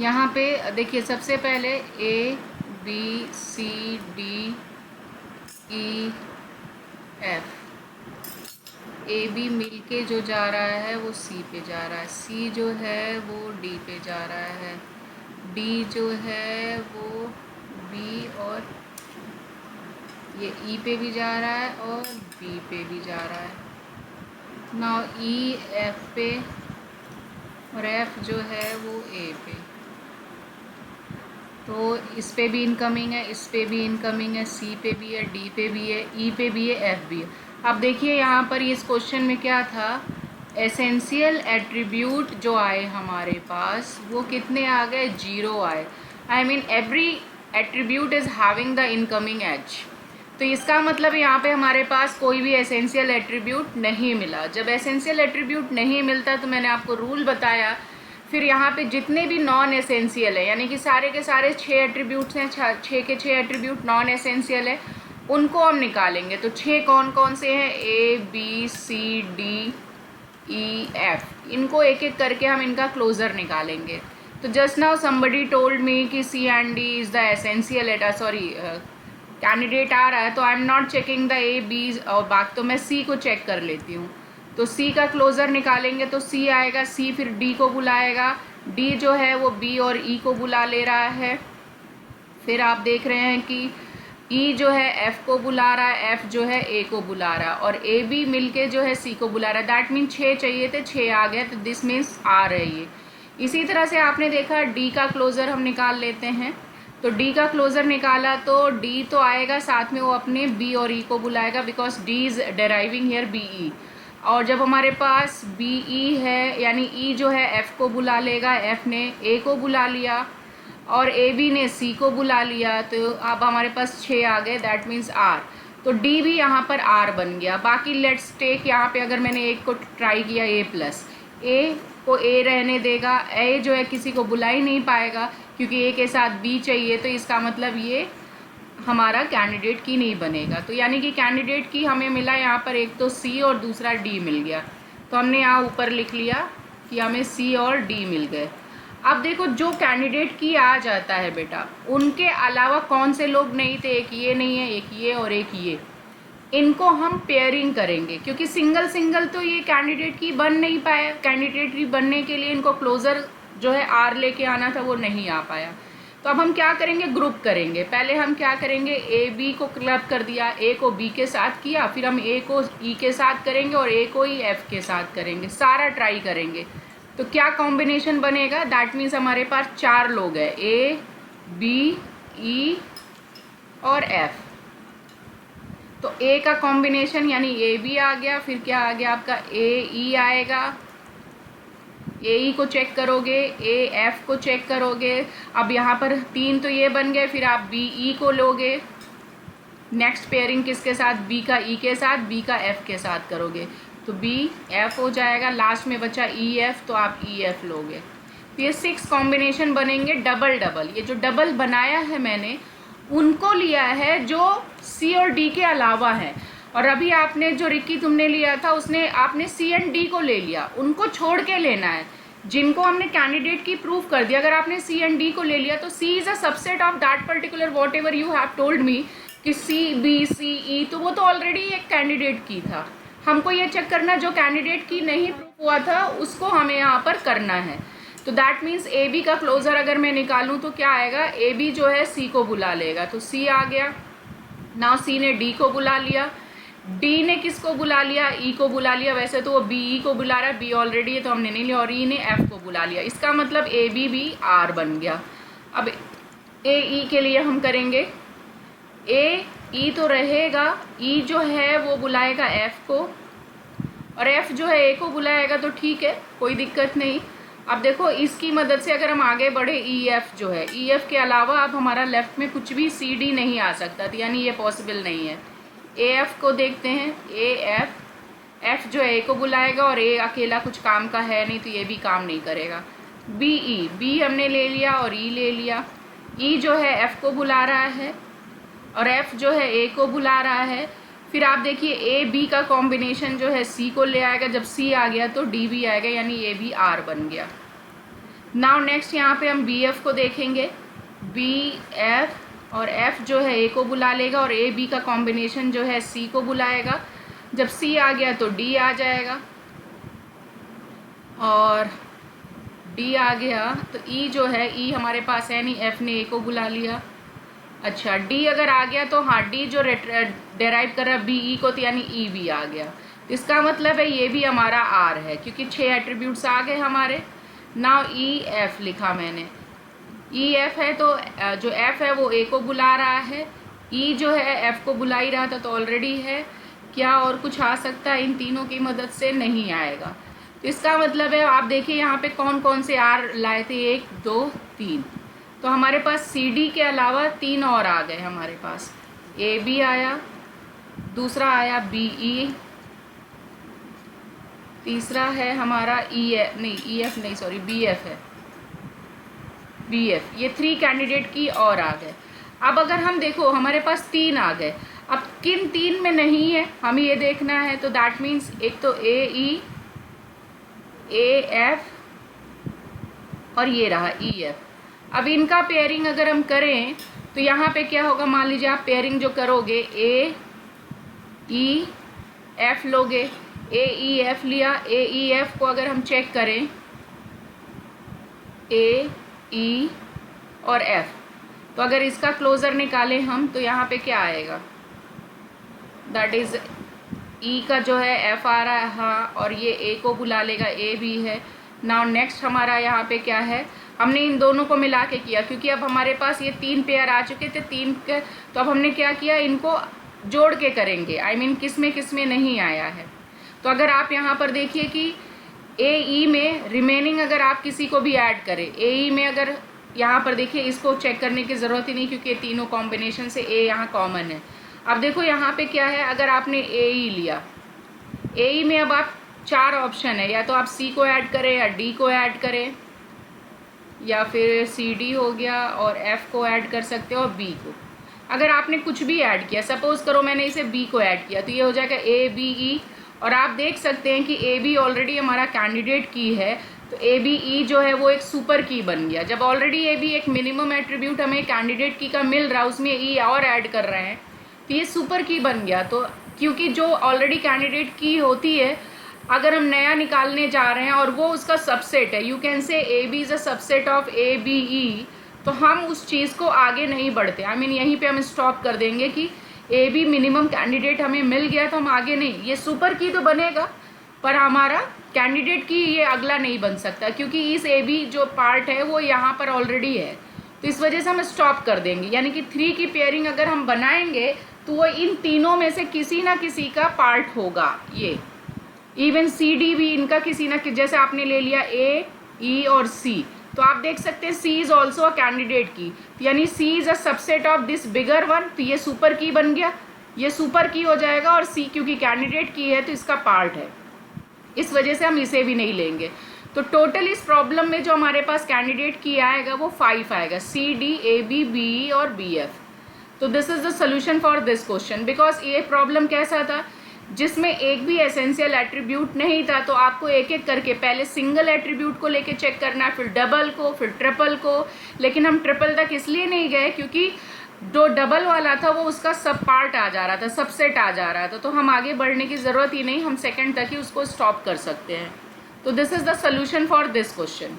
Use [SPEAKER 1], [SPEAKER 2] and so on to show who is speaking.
[SPEAKER 1] यहाँ पे देखिए सबसे पहले A B C D E F, A B मिल के जो जा रहा है वो सी पे जा रहा है, सी जो है वो डी पे जा रहा है, डी जो है वो बी और ये ई पे भी जा रहा है और बी पे भी जा रहा है। नाउ ई एफ पे और एफ जो है वो ए पे, तो इस पे भी इनकमिंग है, इस पे भी इनकमिंग है, सी पे भी है, डी पे भी है, ई पे भी है, एफ भी है। अब देखिए यहाँ पर इस क्वेश्चन में क्या था, एसेंशियल एट्रीब्यूट जो आए हमारे पास वो कितने आ गए, 0 आए। I mean every attribute is having the incoming edge. तो इसका मतलब यहाँ पे हमारे पास कोई भी एसेंशियल एट्रीब्यूट नहीं मिला। जब एसेंशियल एट्रीब्यूट नहीं मिलता तो मैंने आपको रूल बताया, फिर यहाँ पे जितने भी नॉन एसेंशियल है, यानी कि सारे के सारे 6 एट्रीब्यूट्स हैं, 6 के 6 एट्रीब्यूट नॉन एसेंशियल है, उनको हम निकालेंगे। तो 6 कौन कौन से हैं, A B C D E F, इनको एक एक करके हम इनका क्लोजर निकालेंगे। तो just now somebody told me कि C and D is the essential candidate आ रहा है, तो I am not checking the A B और बाकी, तो मैं सी को चेक कर लेती हूँ। तो सी का क्लोज़र निकालेंगे तो सी आएगा, सी फिर डी को बुलाएगा, डी जो है वो बी और ई को बुला ले रहा है। फिर आप देख रहे हैं कि ई जो है एफ को बुला रहा है, एफ जो है ए को बुला रहा है और ए बी मिलके जो है सी को बुला रहा है। दैट मीन 6 चाहिए थे, 6 आ गए, तो दिस मीन्स आ रही है। इसी तरह से आपने देखा डी का क्लोज़र हम निकाल लेते हैं। तो डी का क्लोज़र निकाला तो डी तो आएगा, साथ में वो अपने बी और ई को बुलाएगा, because D is deriving here B E. और जब हमारे पास बी ई है, यानी ई जो है एफ़ को बुला लेगा, एफ़ ने ए को बुला लिया और ए बी ने सी को बुला लिया, तो अब हमारे पास 6 आ गए, दैट मीन्स आर। तो डी भी यहाँ पर आर बन गया। बाकी लेट्स टेक, यहाँ पे अगर मैंने एक को ट्राई किया ए प्लस, ए को ए रहने देगा, ए जो है किसी को बुला ही नहीं पाएगा क्योंकि ए के साथ बी चाहिए, तो इसका मतलब ये हमारा कैंडिडेट की नहीं बनेगा। तो यानी कि कैंडिडेट की हमें मिला यहाँ पर एक तो सी और दूसरा डी मिल गया। तो हमने यहाँ ऊपर लिख लिया कि हमें सी और डी मिल गए। अब देखो जो कैंडिडेट की आ जाता है बेटा, उनके अलावा कौन से लोग नहीं थे, एक ये नहीं है, एक ये और एक ये, इनको हम पेयरिंग करेंगे क्योंकि सिंगल सिंगल तो ये कैंडिडेट की बन नहीं पाया। कैंडिडेट की बनने के लिए इनको क्लोज़र जो है आर लेके आना था, वो नहीं आ पाया। तो अब हम क्या करेंगे, ग्रुप करेंगे। पहले हम क्या करेंगे, ए बी को क्लब कर दिया, ए को बी के साथ किया, फिर हम ए को ई के साथ करेंगे और ए को ई एफ के साथ करेंगे, सारा ट्राई करेंगे। तो क्या कॉम्बिनेशन बनेगा, दैट मीन्स हमारे पास 4 लोग हैं, ए बी ई और एफ। तो ए का कॉम्बिनेशन यानी ए बी आ गया, फिर क्या आ गया आपका ए ई आएगा, ए ई को चेक करोगे, ए एफ को चेक करोगे। अब यहाँ पर 3 तो ये बन गए, फिर आप बी ई को लोगे, नेक्स्ट पेयरिंग किसके साथ, बी का ई के साथ, बी का एफ के साथ करोगे, तो बी एफ हो जाएगा। लास्ट में बचा ई एफ, तो आप ई एफ लोगे। तो ये 6 कॉम्बिनेशन बनेंगे डबल डबल। ये जो डबल बनाया है मैंने उनको लिया है जो सी और डी के अलावा है। और अभी आपने जो रिक्की तुमने लिया था उसने आपने सी एंड डी को ले लिया, उनको छोड़ के लेना है जिनको हमने कैंडिडेट की प्रूफ कर दिया। अगर आपने सी एंड डी को ले लिया तो C is a subset of that particular whatever you have told me कि सी बी सी ई, तो वो तो ऑलरेडी एक कैंडिडेट की था। हमको ये चेक करना जो कैंडिडेट की नहीं प्रूफ हुआ था उसको हमें यहाँ पर करना है। तो दैट मीन्स ए बी का क्लोज़र अगर मैं निकालूँ तो क्या आएगा, ए बी जो है सी को बुला लेगा, तो सी आ गया। नाउ सी ने डी को बुला लिया, डी ने किसको बुला लिया, ई को बुला लिया। वैसे तो वो बी ई को बुला रहा है, बी ऑलरेडी है तो हमने नहीं लिया, और ई ने एफ को बुला लिया। इसका मतलब ए बी भी आर बन गया। अब ए ई के लिए हम करेंगे, ए ई तो रहेगा, ई जो है वो बुलाएगा एफ को और एफ जो है ए को बुलाएगा, तो ठीक है कोई दिक्कत नहीं। अब देखो इसकी मदद से अगर हम आगे बढ़े, ई एफ जो है, ई एफ के अलावा अब हमारा लेफ्ट में कुछ भी सी डी नहीं आ सकता, तो यानी ये पॉसिबल नहीं है। ए एफ को देखते हैं, ए एफ, एफ जो है ए को बुलाएगा और ए अकेला कुछ काम का है नहीं तो ये भी काम नहीं करेगा। बी ई, बी हमने ले लिया और ई ले लिया। ई जो है एफ को बुला रहा है और एफ जो है ए को बुला रहा है। फिर आप देखिए ए बी का कॉम्बिनेशन जो है सी को ले आएगा, जब सी आ गया तो डी भी आएगा, यानी ये भी आर बन गया। नाउ नेक्स्ट यहाँ पे हम बी एफ को देखेंगे। बी एफ और एफ जो है ए को बुला लेगा और ए बी का कॉम्बिनेशन जो है सी को बुलाएगा। जब सी आ गया तो डी आ जाएगा और डी आ गया तो ई जो है ई हमारे पास है नहीं, एफ ने ए को बुला लिया। अच्छा डी अगर आ गया तो हाँ डी जो डेराइव कर रहा है बी ई को तो यानी ई भी आ गया। इसका मतलब है ये भी हमारा आर है क्योंकि 6 एट्रीब्यूट्स आ गए हमारे। नाउ ई एफ लिखा मैंने, ई एफ है तो जो एफ है वो ए को बुला रहा है, ई जो है एफ को बुला ही रहा था तो ऑलरेडी है। क्या और कुछ आ सकता है इन तीनों की मदद से? नहीं आएगा। तो इसका मतलब है आप देखिए यहाँ पे कौन कौन से आर लाए थे, 1 2 3। तो हमारे पास सी डी के अलावा 3 और आ गए हमारे पास। ए बी आया, दूसरा आया बी ई, तीसरा है हमारा ई एफ नहीं, ई एफ नहीं सॉरी बी एफ है, बी एफ। ये 3 कैंडिडेट की और आ गए। अब अगर हम देखो हमारे पास 3 आ गए, अब किन 3 में नहीं है हमें ये देखना है। तो दैट मीन्स एक तो ए ई, ए एफ और ये रहा ई एफ। अब इनका पेयरिंग अगर हम करें तो यहाँ पे क्या होगा, मान लीजिए आप पेयरिंग जो करोगे ए ई एफ लोगे, ए ई एफ लिया, ए ई एफ को अगर हम चेक करें ए ई और एफ, तो अगर इसका क्लोजर निकालें हम तो यहाँ पे क्या आएगा, दैट इज ई का जो है एफ आ रहा है हाँ, और ये ए को बुला लेगा, ए भी है। नाउ नेक्स्ट हमारा यहाँ पे क्या है, हमने इन दोनों को मिला के किया क्योंकि अब हमारे पास ये 3 पेयर आ चुके थे 3 के, तो अब हमने क्या किया इनको जोड़ के करेंगे। आई मीन किस में नहीं आया है। तो अगर आप यहाँ पर देखिए कि ए ई में रिमेनिंग अगर आप किसी को भी ऐड करें, ए ई में अगर यहाँ पर देखिए इसको चेक करने की ज़रूरत ही नहीं क्योंकि ये तीनों कॉम्बिनेशन से ए यहाँ कॉमन है। अब देखो यहाँ पे क्या है, अगर आपने ए ई लिया, ए ई में अब आप 4 ऑप्शन है, या तो आप सी को ऐड करें या डी को ऐड करें या फिर सी डी हो गया और एफ को ऐड कर सकते हो और बी को। अगर आपने कुछ भी ऐड किया, सपोज करो मैंने इसे बी को ऐड किया तो ये हो जाएगा ए बी ई, और आप देख सकते हैं कि ए बी ऑलरेडी हमारा कैंडिडेट की है तो ए बी ई जो है वो एक सुपर की बन गया। जब ऑलरेडी ए बी एक मिनिमम एट्रीब्यूट हमें कैंडिडेट की का मिल रहा है उसमें ई और ऐड कर रहे हैं तो ये सुपर की बन गया। तो क्योंकि जो ऑलरेडी कैंडिडेट की होती है अगर हम नया निकालने जा रहे हैं और वो उसका सबसेट है, you can say A B is a subset of A B E, तो हम उस चीज़ को आगे नहीं बढ़ते। आई मीन यहीं पे हम स्टॉप कर देंगे कि ए बी मिनिमम कैंडिडेट हमें मिल गया तो हम आगे नहीं, ये सुपर की तो बनेगा पर हमारा कैंडिडेट की ये अगला नहीं बन सकता क्योंकि इस ए बी जो पार्ट है वो यहाँ पर ऑलरेडी है, तो इस वजह से हम स्टॉप कर देंगे। यानी कि 3 की पेयरिंग अगर हम बनाएंगे तो वो इन तीनों में से किसी ना किसी का पार्ट होगा। ये इवन सी डी भी इनका किसी ना जैसे आपने ले लिया ए ई और सी, तो आप देख सकते हैं C is also a candidate की, यानी C is a subset of this bigger one, तो ये सुपर की बन गया, ये सुपर की हो जाएगा और सी क्योंकि कैंडिडेट की है तो इसका पार्ट है, इस वजह से हम इसे भी नहीं लेंगे। तो टोटल इस प्रॉब्लम में जो हमारे पास कैंडिडेट की आएगा वो 5 आएगा, C D A B B E और बी एफ। तो this is the solution for this question. Because ये प्रॉब्लम कैसा था जिसमें एक भी एसेंशियल एट्रीब्यूट नहीं था, तो आपको एक एक करके पहले सिंगल एट्रीब्यूट को लेके चेक करना है, फिर डबल को, फिर ट्रिपल को। लेकिन हम ट्रिपल तक इसलिए नहीं गए क्योंकि जो डबल वाला था वो उसका सब पार्ट आ जा रहा था, सबसेट आ जा रहा था, तो हम आगे बढ़ने की ज़रूरत ही नहीं, हम सेकंड तक ही उसको स्टॉप कर सकते हैं। तो this is the solution for this question.